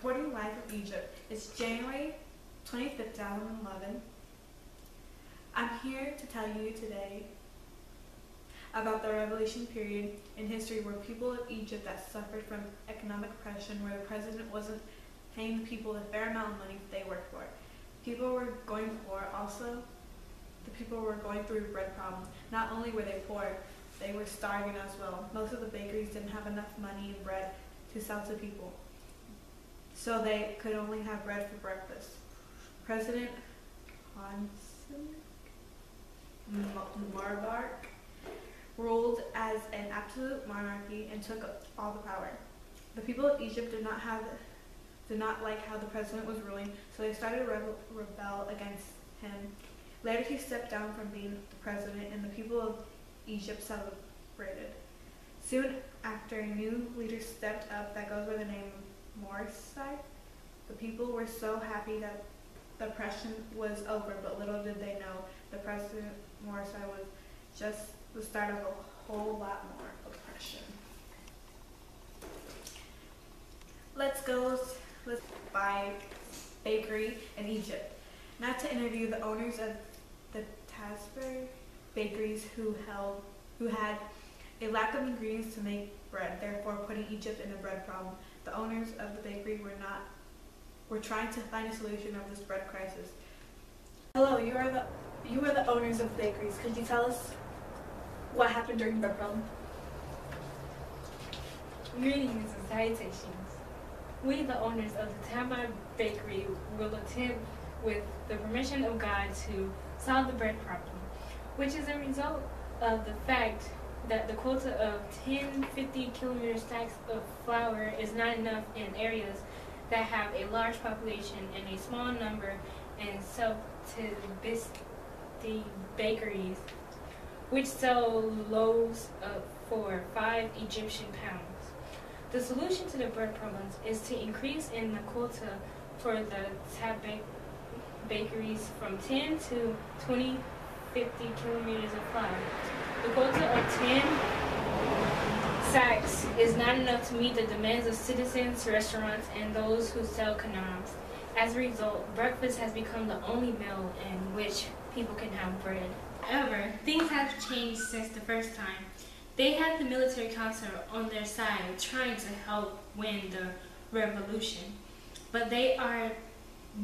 reporting live from Egypt. It's January 25th, 2011. I'm here to tell you today about the revolution period in history where people of Egypt that suffered from economic oppression, where the president wasn't paying the people the fair amount of money they worked for. People were going poor. Also, the people were going through a bread problem. Not only were they poor, they were starving as well. Most of the bakeries didn't have enough money and bread to sell to people, so they could only have bread for breakfast. President Hosni Mubarak ruled as an absolute monarchy and took all the power. The people of Egypt did not like how the president was ruling, so they started to rebel against him. Later he stepped down from being the president, and the people of Egypt celebrated. Soon after, a new leader stepped up that goes by the name Morsi. The people were so happy that the oppression was over, but little did they know the president Morsi was just the start of a whole lot more oppression. Let's buy bakery in Egypt. Not to interview the owners of the Tasber bakeries who had a lack of ingredients to make bread, therefore putting Egypt in a bread problem. The owners of the bakery were trying to find a solution of this bread crisis. Hello, you are the owners of bakeries. Could you tell us what happened during the bread problem? Greetings and salutations. We, the owners of the Tamar Bakery, will attempt, with the permission of God, to solve the bread problem, which is a result of the fact that the quota of 10 50-kilometer stacks of flour is not enough in areas that have a large population and a small number in self-subsisting bakeries, which sell loaves for 5 Egyptian pounds. The solution to the bread problems is to increase in the quota for the Tabak bakeries from 10 to 20 50 kilometers of flour. The quota of 10 sacks is not enough to meet the demands of citizens, restaurants, and those who sell canals. As a result, breakfast has become the only meal in which people can have bread. However, things have changed since the first time. They had the military council on their side trying to help win the revolution, but they are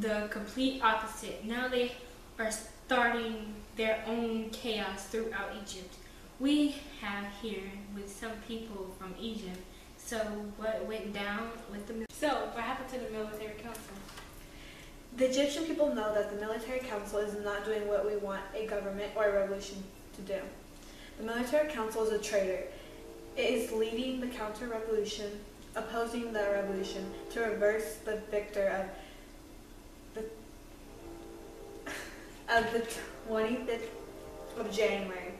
the complete opposite. Now they are starting their own chaos throughout Egypt. We have here with some people from Egypt. So what went down with the what happened to the military council? The Egyptian people know that the military council is not doing what we want a government or a revolution to do. The military council is a traitor. It is leading the counter-revolution, opposing the revolution to reverse the victor of the 25th of January.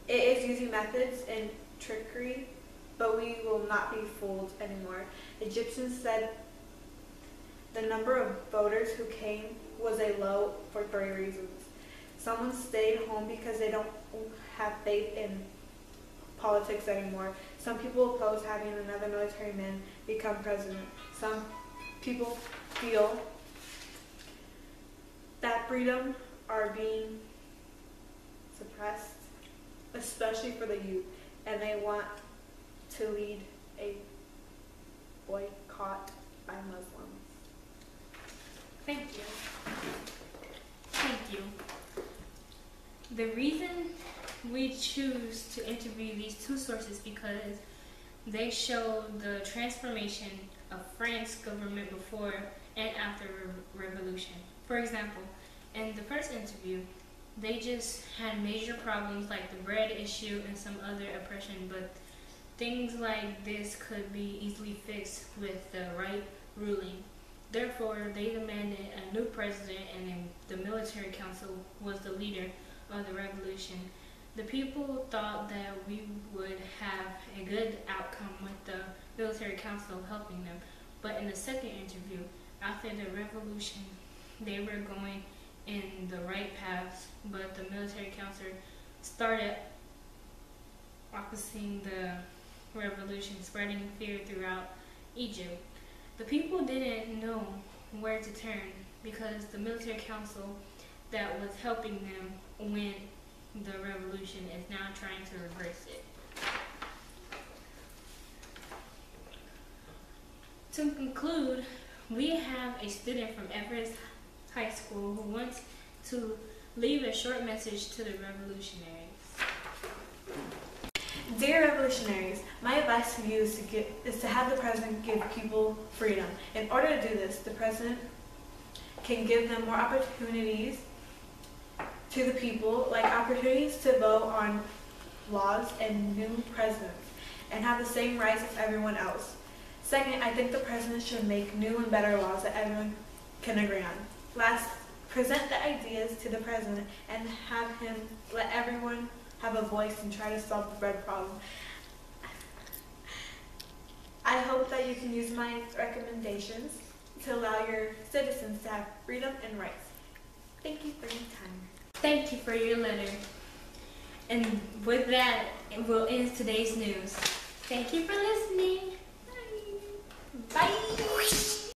It is using methods and trickery, but we will not be fooled anymore. Egyptians said the number of voters who came was a low for 3 reasons. Someone stayed home because they don't have faith in politics anymore. Some people oppose having another military man become president. Some people feel that freedom are being suppressed, especially for the youth, and they want to lead a boycott by Muslims. Thank you. Thank you. The reason we choose to interview these 2 sources because they show the transformation of France's government before and after revolution. For example, in the first interview, they just had major problems like the bread issue and some other oppression, but things like this could be easily fixed with the right ruling. Therefore, they demanded a new president, and the military council was the leader of the revolution. The people thought that we would have a good outcome with the military council helping them, but in the second interview, after the revolution, they were going in the right paths, but the military council started opposing the revolution, spreading fear throughout Egypt. The people didn't know where to turn because the military council that was helping them win the revolution is now trying to reverse it. To conclude, we have a student from Everest High School who wants to leave a short message to the revolutionaries. Dear revolutionaries, my advice to you is to have the president give people freedom. In order to do this, the president can give them more opportunities to the people, like opportunities to vote on laws and new presidents, and have the same rights as everyone else. Second, I think the president should make new and better laws that everyone can agree on. Last, present the ideas to the president and have him let everyone have a voice and try to solve the bread problem. I hope that you can use my recommendations to allow your citizens to have freedom and rights. Thank you for your time. Thank you for your letter. And with that, we'll end today's news. Thank you for listening.